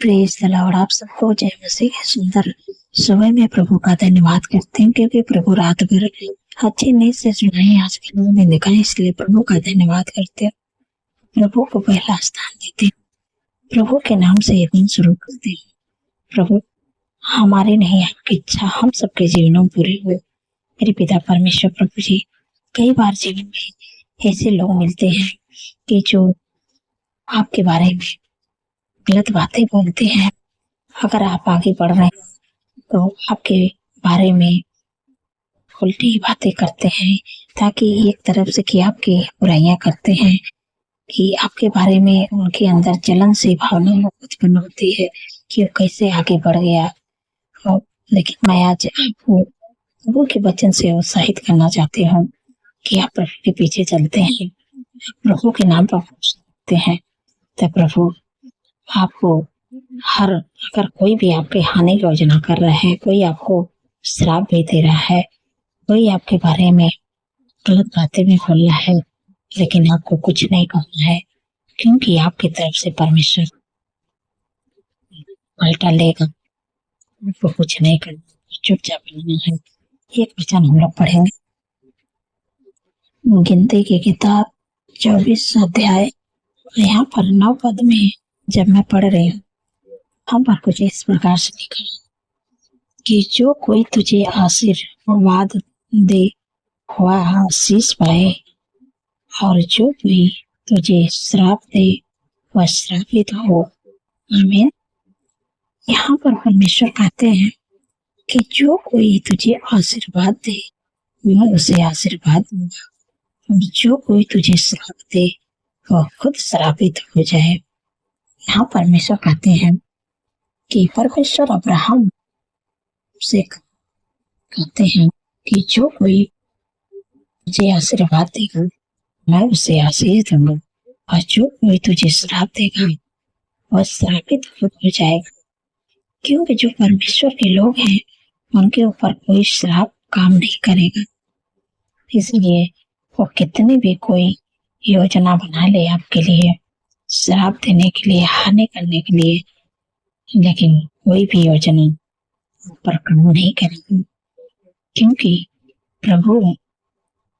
Praise the Lord. आप सबको जय मसीह के सुंदर सुबह में प्रभु का धन्यवाद करते हैं, क्योंकि प्रभु रात भर अच्छी नींद से सुनाए, आज के दिन दिखाए, इसलिए प्रभु का धन्यवाद करते हैं। प्रभु को पहला स्थान देते हैं, प्रभु के नाम से ये दिन शुरू करते हैं। प्रभु, हमारे नहीं आपकी इच्छा हम सबके जीवनों में पूरी हो। मेरे पिता परमेश्वर प्रभु जी, कई बार जीवन में ऐसे लोग मिलते हैं कि जो आपके बारे में गलत बातें बोलते हैं। अगर आप आगे बढ़ रहे हैं तो आपके बारे में उल्टी बातें करते हैं, ताकि एक तरफ से कि आपकी बुराइयां करते हैं, कि आपके बारे में उनके अंदर जलन से भावना उत्पन्न होती है कि वो कैसे आगे बढ़ गया। और लेकिन मैं आज आपको प्रभु के वचन से उत्साहित करना चाहती हूँ कि आप प्रभु के पीछे चलते हैं, प्रभु के नाम पर सकते हैं, तो प्रभु आपको अगर कोई भी आपके हानि की योजना कर रहा है, कोई आपको श्राप भी दे रहा है, कोई आपके बारे में गलत बातें भी बोल रहा है, लेकिन आपको कुछ नहीं करना है, क्योंकि आपकी तरफ से परमेश्वर पलटा लेगा। आपको कुछ नहीं करना, चुपचाप रहना है। एक वचन हम लोग पढ़ेंगे, गिनती की किताब 24 अध्याय, यहाँ पर 9 पद में जब मैं पढ़ रही हूँ, हम पर कुछ इस प्रकार से लिखा है कि जो कोई तुझे आशीर्वाद दे वह आशीष पाए, और जो कोई तुझे श्राप दे वह श्रापित हो। आमीन। यहाँ पर परमेश्वर कहते हैं कि जो कोई तुझे आशीर्वाद दे मैं उसे आशीर्वाद दूंगा, और जो कोई तुझे श्राप दे वह खुद श्रापित हो जाए। यहाँ परमेश्वर कहते हैं कि परमेश्वर अब्राहम से कहते हैं कि जो कोई तुझे आशीर्वाद देगा मैं उसे आशीष दूंगा, और जो कोई तुझे श्राप देगा वह श्रापित हो जाएगा। क्योंकि जो परमेश्वर के लोग हैं उनके ऊपर कोई श्राप काम नहीं करेगा। इसलिए वो कितनी भी कोई योजना बना ले आपके लिए, श्राप देने के लिए, हानि करने के लिए, लेकिन कोई भी योजना ऊपर काम नहीं करेगी, क्योंकि प्रभु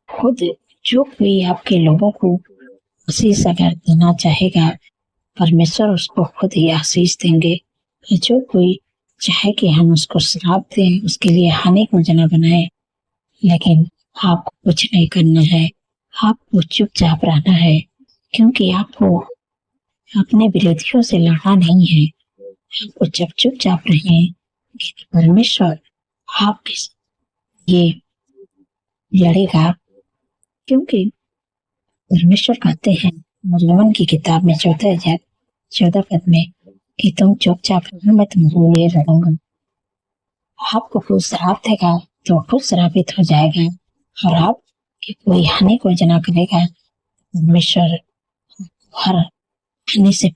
खुद जो कोई आपके लोगों को आशीष अगर देना चाहेगा, परमेश्वर उसको खुद ही आशीष देंगे। जो कोई चाहे कि हम उसको श्राप दें, उसके लिए हानि की योजना बनाए, लेकिन आपको कुछ नहीं करना है, आपको चुपचाप रहना है, क्योंकि आपको अपने विरोधियों से लड़ना नहीं है। आपको जब चुपचाप रहें, परमेश्वर आपके ये लड़ेगा। क्योंकि परमेश्वर कहते हैं मरयम की किताब में 14 पद में कि तुम चुपचाप रहो, मैं तुम्हारे लिए लड़ूंगा। आपको कोई श्राप देगा तो खुद श्रापित हो जाएगा, और आप कि कोई हानि को योजना करेगा, परमेश्वर हर हानि से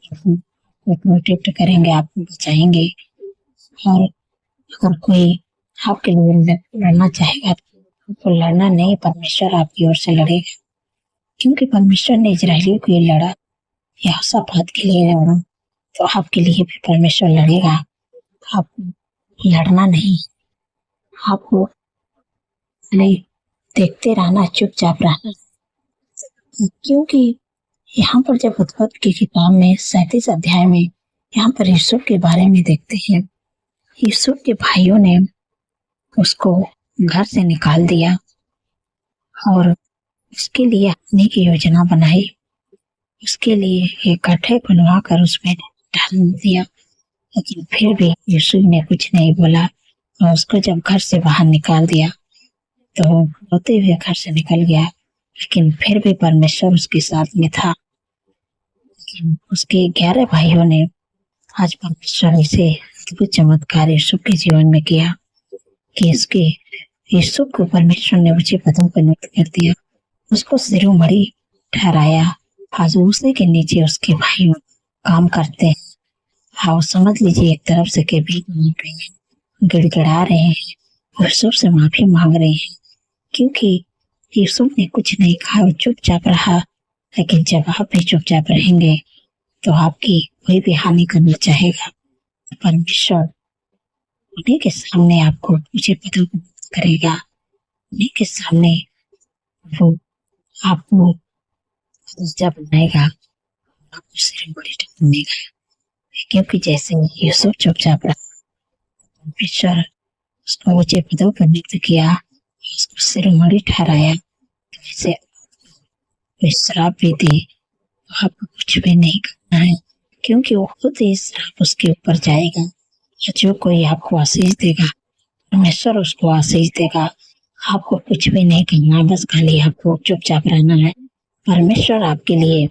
प्रोटेक्ट करेंगे, आपको बचाएंगे। और अगर कोई आपके लिए लड़ना चाहेगा तो लड़ना नहीं, परमेश्वर आपकी ओर से लड़ेगा। क्योंकि परमेश्वर ने इजराइलियों के लिए लड़ा, यहोशापात के लिए लड़ा, तो आपके लिए भी परमेश्वर लड़ेगा। आपको लड़ना नहीं, आपको देखते रहना, चुपचाप रहना। क्योंकि यहाँ पर जब उत्पत्ति की किताब में 37 अध्याय में यहाँ पर यूसुफ के बारे में देखते हैं, यूसुफ के भाइयों ने उसको घर से निकाल दिया और उसके लिए अपने की योजना बनाई, उसके लिए एक गड्ढे बनवा कर उसमें डाल दिया, लेकिन फिर भी यूसुफ ने कुछ नहीं बोला, और उसको जब घर से बाहर निकाल दिया तो रोते हुए घर से निकल गया। लेकिन फिर भी परमेश्वर उसके साथ में था। लेकिन उसके 11 भाइयों ने आज परमेश्वर से अद्भुत चमत्कार यूसुफ के जीवन में किया कि इसके यूसुफ को परमेश्वर ने ऊंचे पदों पर नियुक्त कर दिया, उसको शिरोमणि ठहराया। आज उसी के नीचे उसके भाई काम करते हैं। हाँ, समझ लीजिए एक तरफ से के भी गिड़गिड़ा रहे हैं, यूसुफ से माफी मांग रहे हैं, क्योंकि यूसुफ ने कुछ नहीं कहा, वो चुपचाप रहा। लेकिन जब आप भी चुपचाप रहेंगे तो आपकी कोई भी हानि करना चाहेगा परमेश्वर उन्हीं के सामने आपको ऊंचे पदों को प्राप्त करेगा। उन्हीं के सामने वो आपको राजा बनाएगा, आपको सिर बड़ी देगा। क्योंकि जैसे यूसुफ चुपचाप रहा, परमेश्वर उसको ऊंचे पदों पर नियुक्त किया, उसको शिरोमणि ठहराया। जैसे कोई श्राप भी दे तो आपको कुछ भी नहीं करना है, क्योंकि वो खुद ही श्राप उसके ऊपर जाएगा। जो कोई आपको आशीष देगा, परमेश्वर उसको आशीष देगा। आपको कुछ भी नहीं करना, बस खाली आपको चुपचाप रहना है। परमेश्वर आपके लिए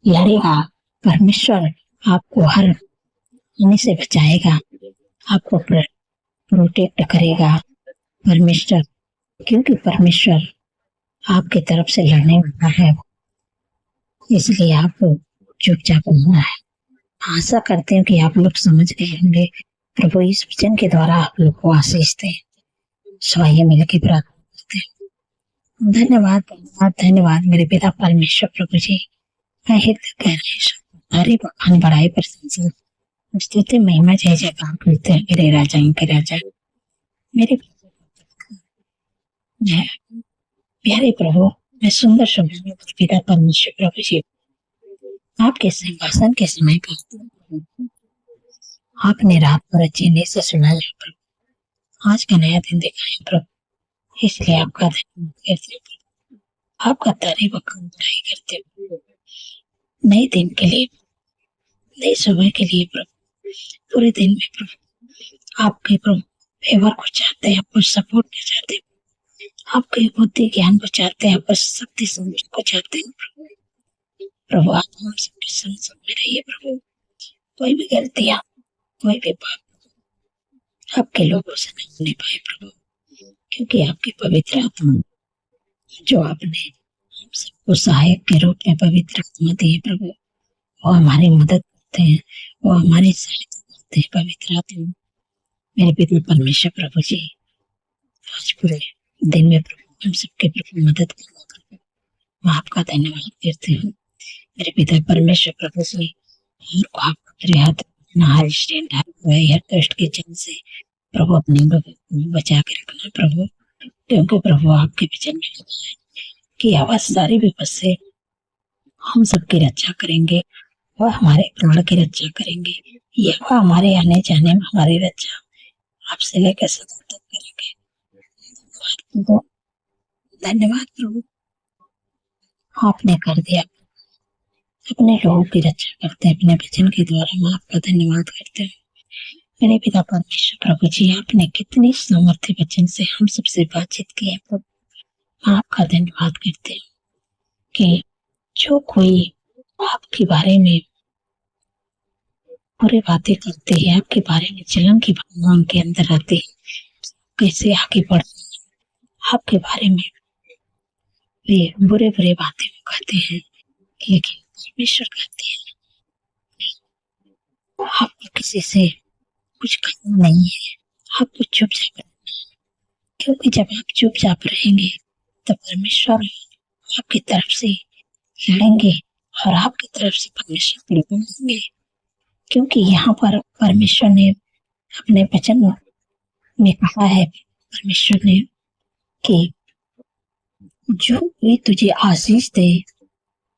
लड़ेगा, परमेश्वर आपको हर हानि से बचाएगा, आपको प्रोटेक्ट करेगा परमेश्वर, क्योंकि परमेश्वर आपकी तरफ से लड़ने वाला है। इसलिए आपको चुपचाप रहना है। आशा करते हैं कि आप लोग समझ गए होंगे। प्रभु इस वचन के द्वारा आप लोग को आशीष दे। स्वाइए मिलकर प्रार्थना करते हैं। धन्यवाद धन्यवाद धन्यवाद मेरे पिता परमेश्वर प्रभु जी। मैं हित कह रहे तारीफ बखान बढ़ाई प्रशंसा स्तुति महिमा जय जयकार करते हैं मेरे राजा के राजा, मेरे प्यारे प्रभु। मैं सुंदर सुंदर पिता परमेश्वर प्रभु जी आपके सिंहासन के समय का आपने रात पर अच्छे से सुनाया प्रभु। आज का नया दिन दिखाया प्रभु, इसलिए आपका धन्यवाद करते हैं, आपका तारीफ बड़ाई करते हैं। नए दिन के लिए, नई सुबह के लिए प्रभु, पूरे दिन में प्रभु आपके प्रभु फेवर को चाहते हैं, आपको सपोर्ट को चाहते हैं, आपके बुद्धि ज्ञान को चाहते हैं, आपको शक्ति समझ को चाहते हैं प्रभु। आप हम सबके संग में रहिए प्रभु। कोई भी गलतियां, कोई भी पाप आपके लोगों से नहीं होने पाए प्रभु, क्योंकि आपकी पवित्र आत्मा जो आपने हम सबको सहायक के रूप में पवित्र आत्मा दी है प्रभु, वो हमारी मदद करते हैं, वो हमारी सहायता करते हैं। पवित्र आत्मा मेरे पिता परमेश्वर प्रभु जी, आज पूरे दिन में प्रभु हम सबके प्रभु मदद करना प्रभु, मैं आपका धन्यवाद करती हूँ मेरे पिता परमेश्वर प्रभु जी। और आपके हाथ हर स्टैंड हर कष्ट के जंग से प्रभु अपने बचा के रखना प्रभु, क्योंकि प्रभु आपके वचन में लिखा है कि आवाज सारी विपद से हम सबकी रक्षा करेंगे, वह हमारे प्राण की रक्षा करेंगे, यह हमारे आने जाने में हमारी रक्षा आपसे लेकर सदा तक करेंगे। धन्यवाद प्रभु, आपने कर दिया, अपने लोगों की रक्षा करते हैं अपने वचन के द्वारा। मैं आपका धन्यवाद करते हैं मेरे पिता परमेश्वर प्रभु जी। आपने कितनी सामर्थ्य वचन से हम सबसे बातचीत की है प्रभु, मैं आपका धन्यवाद करते हैं कि जो कोई आपके बारे में बुरी बातें करते हैं, आपके बारे में जलन की भावना उनके अंदर आती है, कैसे आगे बढ़ आपके बारे में वे बुरे बुरे बातें कहते हैं, लेकिन परमेश्वर कहते हैं आपको किसी से कुछ करना नहीं है, आपको चुपचाप रहना है, क्योंकि जब आप चुपचाप रहेंगे तो परमेश्वर आपकी तरफ से लड़ेंगे और आपकी तरफ से परमेश्वर लड़ेंगे। क्योंकि यहाँ पर परमेश्वर ने अपने वचन में कहा है, परमेश्वर ने कि जो कोई तुझे आशीष दे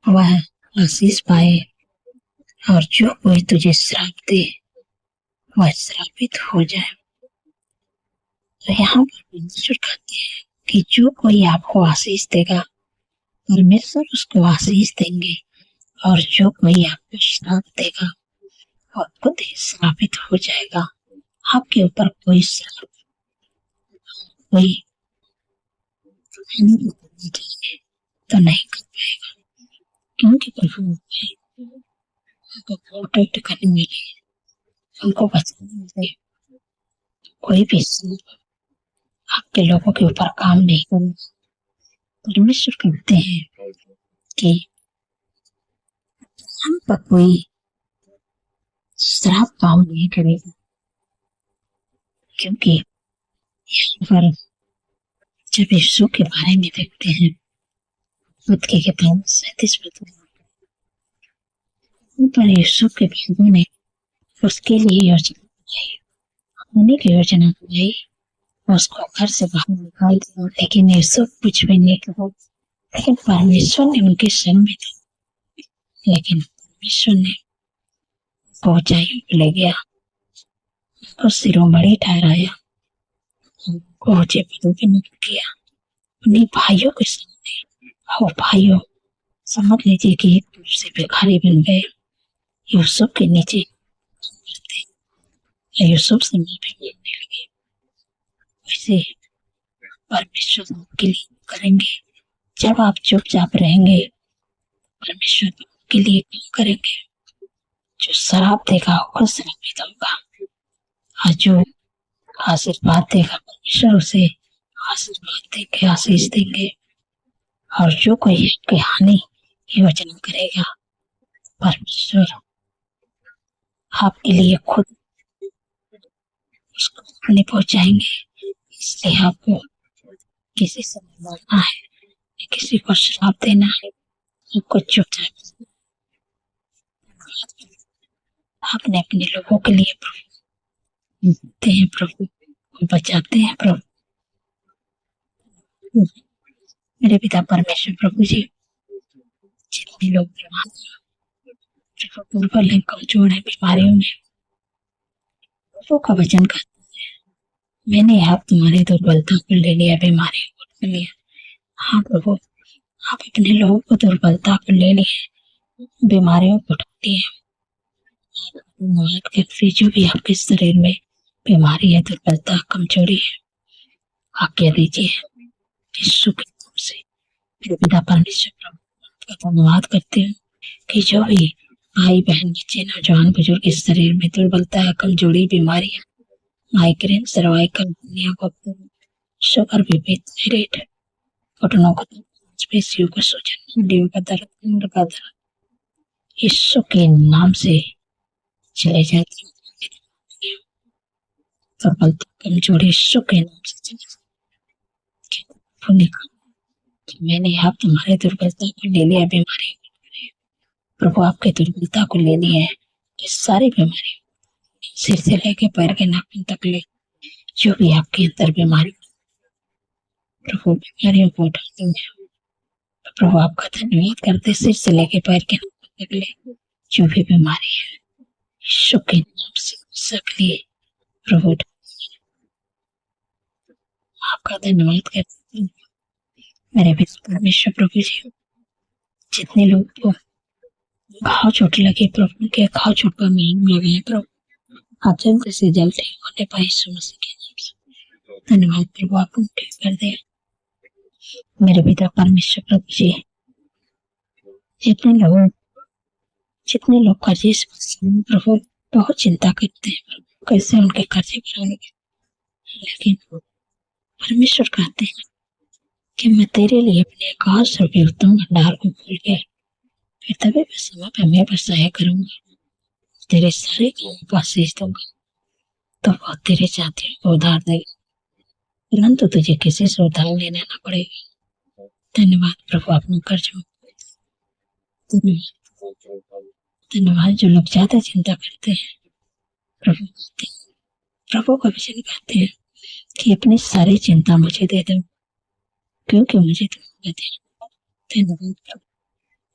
वह आशीष पाए, और जो कोई तुझे श्राप दे वह श्रापित हो जाए। तो यहाँ पर परमेश्वर कहते हैं कि जो कोई आपको आशीष देगा परमेश्वर उसको आशीष देंगे, और जो कोई आपको श्राप देगा वह खुद ही श्रापित हो जाएगा। आपके ऊपर कोई श्राप, कोई तो नहीं कर पाएगा, क्योंकि प्रभु उनको प्रोटेक्ट करने में, उनको बचाने में कोई भी आपके लोगों के ऊपर काम नहीं करेगा। परमेश्वर कहते हैं कि हम पर कोई श्राप काम नहीं करेगा, क्योंकि यहाँ पर जब यीशु के बारे में देखते हैं खुद की किताब 37 पर यीशु के बारे में उसके लिए योजना बनाई, होने की योजना बनाई, उसको घर से बाहर निकाल दिया, लेकिन ये सब कुछ भी नहीं कहा। लेकिन परमेश्वर ने उनके संग में था, लेकिन परमेश्वर ने ऊंचाइयों पे ले गया, उसको शिरोमणि ठहराया, उनको ऊंचे पदों पे नियुक्त किया उन्हीं भाइयों के सामने। और भाइयों, समझ लीजिए कि एक दूसरे पे भिखारी बन गए, यूसुफ के नीचे यूसुफ से माफी मांगने लगे। वैसे परमेश्वर आपके लिए करेंगे। जब आप चुपचाप रहेंगे, परमेश्वर आपके लिए काम करेंगे। जो शराब देगा वो श्रापित होगा, और जो आशीर्वाद देगा परमेश्वर उसे आशीर्वाद देंगे, आशीष देंगे। और जो कोई आपकी हानि की योजना करेगा, परमेश्वर आपके लिए खुद उसको हानि पहुंचाएंगे। इसलिए आपको किसी से लड़ना है, किसी को श्राप देना है, आपको चुपचाप आपने अपने लोगों के लिए प्रभु हैं, प्रभु को बचाते हैं। प्रभु मेरे पिता परमेश्वर, प्रभु जी, जितने लोग बीमार हैं, दुर्बल हैं, कमजोर हैं, बीमारियों में, प्रभु का वचन कहता है, मैंने आप तुम्हारी दुर्बलता को ले लिया, बीमारी को ले लिया। हाँ प्रभु, आप अपने लोगों को दुर्बलता को ले लिए, बीमारियों को उठा दिए। जो भी आपके शरीर में बीमारी है, दुर्बलता, कमजोरी है, आज्ञा दीजिए यीशु के नाम से। मेरे पिता परमेश्वर, प्रभु का धन्यवाद करते हैं कि जो भी भाई बहन, बच्चे, नौजवान, बुजुर्ग के शरीर में दुर्बलता है, कमजोरी, बीमारियां, migraine, cervical, sugar, BP, thyroid, घुटनों का दर्द, पेशियों का सूजन, हड्डियों का दर्द, कमर का दर्द, यीशु के नाम से चले जाते हैं। दुर्बलता, कमजोरी यीशु के नाम से चले जाते। मैंने आप तुम्हारे दुर्बलता को ले लिया, बीमारी प्रभु आपके दुर्बलता को ले लिया है। ये सारी बीमारी सिर से लेके पैर के नाखून तक ले, जो भी आपके अंदर बीमारी, प्रभु बीमारियों को उठा देंगे। प्रभु आपका धन्यवाद करते, सिर से लेके पैर के नाखून तक ले, जो भी बीमारी है यीशु के नाम से सकलिए प्रभु आपका धन्यवाद करते हैं। मेरे पिता परमेश्वर, प्रभु जी, जितने लोग को घाव चोट लगे, प्रभु के घाव चोट पर मेहन लगे, प्रभु आप जल्द से जल्द ठीक होने पाए यीशु मसीह के नाम से। धन्यवाद प्रभु, आप ठीक कर दे। मेरे पिता परमेश्वर, प्रभु जी, जितने लोग कर्जे से प्रभु बहुत चिंता करते हैं, प्रभु कैसे उनके कर्जे भरेंगे, लेकिन परमेश्वर कहते हैं कि मैं तेरे लिए अपने आकाश रूपी उत्तम भंडार को खोल के फिर तभी समय पे मैं बसाया करूंगा, तेरे सारे काम को आशीष दूंगा, तो वो तेरे साथियों को उधार देगा, परंतु तुझे किसी से उधार लेना ना पड़ेगा। धन्यवाद प्रभु, अपना कर्ज धन्यवाद। जो लोग ज्यादा चिंता करते हैं, प्रभु का वचन कहते हैं कि अपनी सारी चिंता मुझे दे दो, क्योंकि मुझे तुम दे। धन्यवाद प्रभु,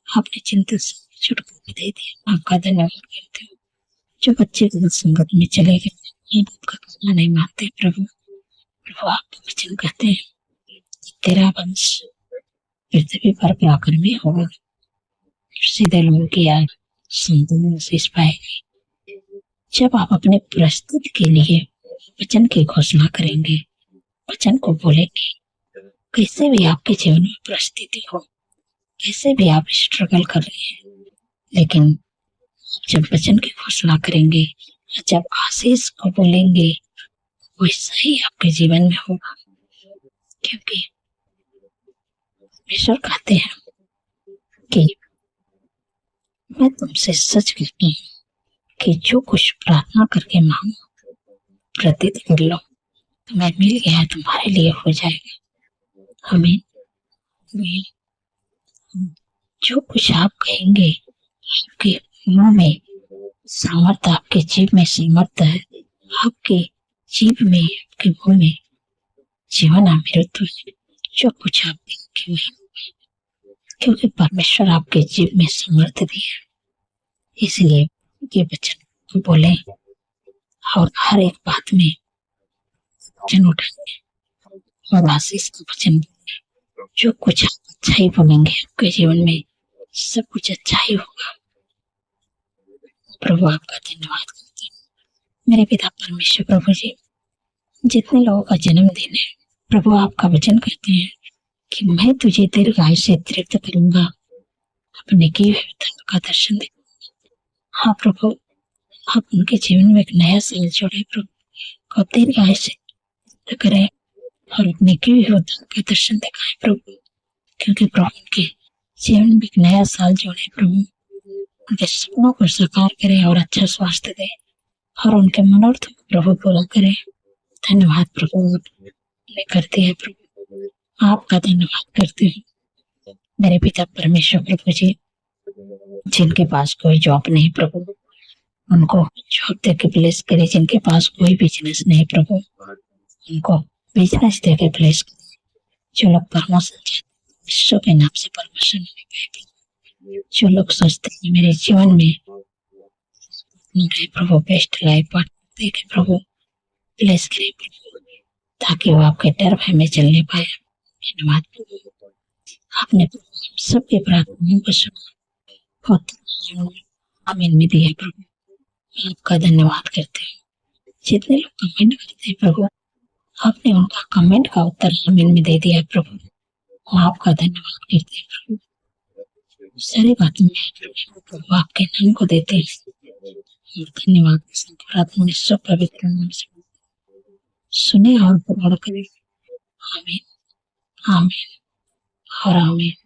आपने चिंता से छुटकारा दे दिया, आपका धन्यवाद करते हो। जो बच्चे गलत संगत में चले गए, आपका कहना नहीं मानते, प्रभु आपका वचन कहते हैं तेरा वंश पृथ्वी पर पराक्रम में होगा, सीधे लोगों की आग संतुलन से पाएगी। जब आप अपने प्रस्तुति के लिए वचन की घोषणा करेंगे, वचन को बोलेंगे, कैसे भी आपके जीवन में परिस्थिति हो, कैसे भी आप स्ट्रगल कर रहे हैं, लेकिन जब वचन की घोषणा करेंगे, जब आशीष को बोलेंगे, वैसा ही आपके जीवन में होगा। क्योंकि परमेश्वर कहते हैं कि मैं तुमसे सच कहती हूँ कि जो कुछ प्रार्थना करके मांगो, प्रतित कर लो, तुम्हें मिल गया, तुम्हारे लिए हो जाएगा। हमें जो कुछ आप कहेंगे, आपके मुंह में सामर्थ्य आपके जीव में सामर्थ्य है, आपके जीव में, आपके मुंह में जीवन अमृत है। जो कुछ आप देंगे वही, क्योंकि परमेश्वर आपके जीव में सामर्थ्य दिया, इसलिए ये वचन बोले और हर एक बात में वचन उठाएंगे और आशीष का वचन बोलेंगे। जो कुछ आप अच्छा ही बोलेंगे, आपके जीवन में सब कुछ अच्छा ही होगा। प्रभु आपका धन्यवाद करते हैं मेरे पिता परमेश्वर। प्रभु जी, जितने लोगों का जन्मदिन है प्रभु, आपका वचन कहते हैं कि मैं तुझे दीर्घायु से तृप्त करूंगा, अपने किए हुए धर्म का दर्शन दे। हाँ प्रभु, आप उनके जीवन में एक नया साल जोड़े प्रभु, और दीर्घायु से करें और अपने किए हुए धर्म का दर्शन दिखाए प्रभु, क्योंकि प्रभु उनके जीवन में एक नया साल जोड़े प्रभु, उनके सपनों को साकार करे और अच्छा स्वास्थ्य दे और उनके मनोरथ को प्रभु पूरा करे। धन्यवाद प्रभु करते हैं प्रभु, आपका धन्यवाद करते हैं मेरे पिता परमेश्वर। प्रभु जी, जिनके पास कोई जॉब नहीं प्रभु, उनको जॉब देके ब्लेस करे। जिनके पास कोई बिजनेस नहीं प्रभु, उनको बिजनेस देके ब्लेस करे। जो लोग प्रमोशन चाहते विश्व के नाम से प्रमोशन नहीं पाए, जो लोग सोचते हैं मेरे जीवन में प्रभु बेस्ट लाइफ पार्टनर देके प्रभु ब्लेस करे प्रभु, ताकि वो आपके डर भय में चलने पाए। धन्यवाद प्रभु, आपने सबके प्रार्थनाओं को सुना, आमीन में दिया प्रभु। आपका धन्यवाद करते हैं। जितने लोग कमेंट करते हैं प्रभु, आपने उनका कमेंट का उत्तर आमीन में दे दिया प्रभु, आपका धन्यवाद करते हैं प्रभु। सारी बातों में प्रभु आपके नाम को देते हैं। धन्यवाद प्रार्थना सब पवित्र नाम से सुने और पूर्ण करें। आमीन, आमीन और आमीन।